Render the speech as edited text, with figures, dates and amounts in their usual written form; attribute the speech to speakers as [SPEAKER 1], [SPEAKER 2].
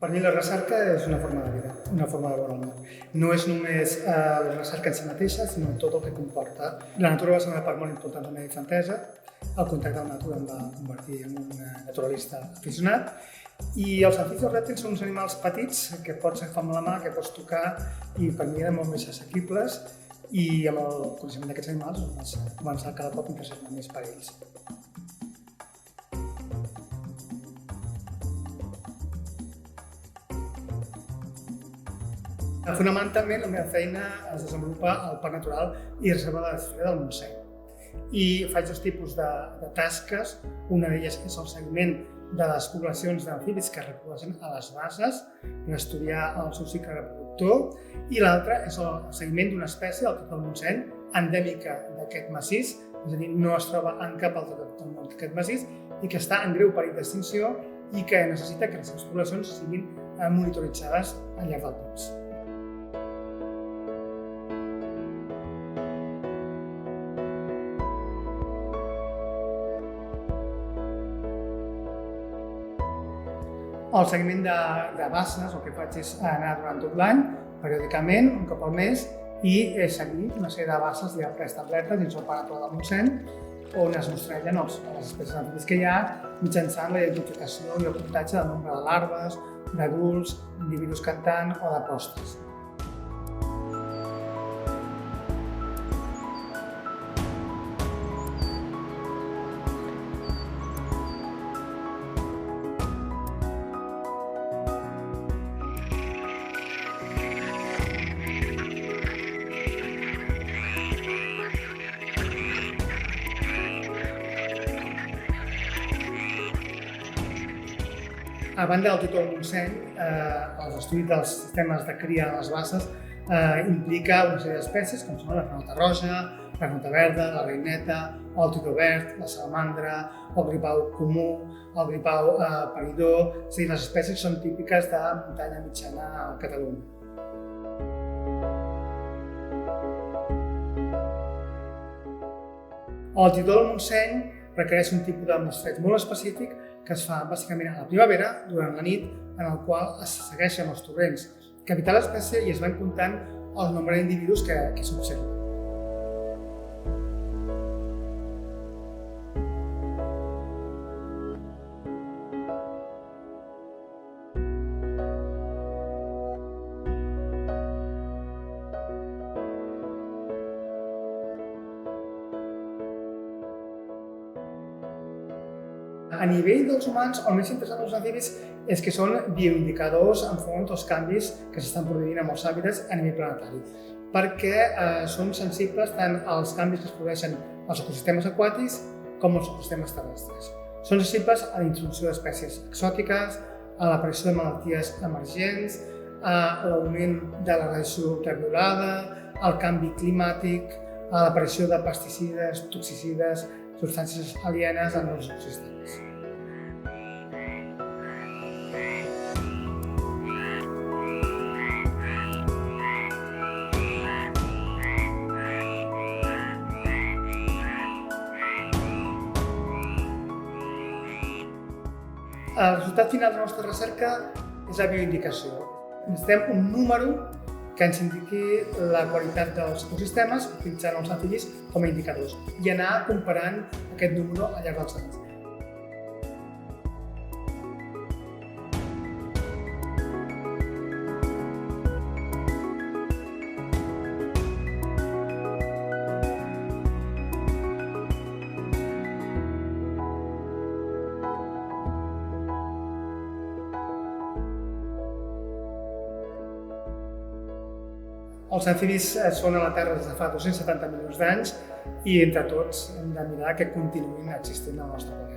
[SPEAKER 1] Per mi la recerca és una forma de vida, una forma de veure el món. No és només la recerca en si mateixa, sinó tot el que comporta. La natura va ser una part molt important de la meva infantesa, el contacte amb la natura em va convertir en un naturalista aficionat i els amfibis i els rèptils són uns animals petits que pots agafar amb la mà, que pots tocar i per mi eren molt més assequibles i amb el coneixement d'aquests animals vaig començar cada cop a interessar-me més per ells. Fonamentalment, la meva feina es desenvolupa al Parc Natural i Reserva de la Fira del Montseny. I faig dos tipus de tasques. Una d'elles és el seguiment de les poblacions d'amfibis que es reprodueixen a les basses per estudiar el seu cicle reproductor, i l'altra és el seguiment d'una espècie, el titó del Montseny, endèmica d'aquest massís, és a dir, no es troba en cap altre lloc del món d'aquest massís i que està en greu perill d'extinció i que necessita que les seves poblacions siguin monitoritzades al llarg del temps. El seguiment de basses, el que faig és anar durant tot l'any, periòdicament, un cop al mes, i seguir una sèrie de basses ja preestablertes dins el Parc Natural del Montseny, on es mostrarien les espècies d'amfibis que hi ha mitjançant la identificació i el comptatge del nombre de larves, d'adults, d'individus cantant o de postes. A banda del títol Montseny, l'estudi dels sistemes de cria a les basses implica una sèrie d'espècies com són la granota roja, la granota verda, la reineta, el títol verd, la salamandra, el gripau comú, el gripau paridor, és a dir, les espècies són típiques de muntanya mitjana a Catalunya. El títol del Montseny requereix un tipus de mostreig molt específic que es fa bàsicament a la primavera, durant la nit, en el qual es segueixen els torrents que habita l'espècie i es van comptant el nombre d'individus que s'observen. A nivell dels humans, el més interessant dels amfibis és que són bioindicadors enfront dels canvis que s'estan produint en els hàbitats a nivell planetari, perquè són sensibles tant als canvis que es produeixen als ecosistemes aquàtics com als ecosistemes terrestres. Són sensibles a la introducció d'espècies exòtiques, a l'aparició de malalties emergents, a l'augment de la radiació ultraviolada, al canvi climàtic, a l'aparició de pesticides, toxicides, substàncies alienes en els ecosistemes. El resultat final de la nostra recerca és la bioindicació. Necessitem un número que ens indiqui la qualitat dels ecosistemes utilitzant els amfibis com a indicadors i anar comparant aquest número al llarg dels anys. Els amfibis són a la Terra des de fa 270 milions d'anys i entre tots hem de mirar que continuïn existint al nostre planeta.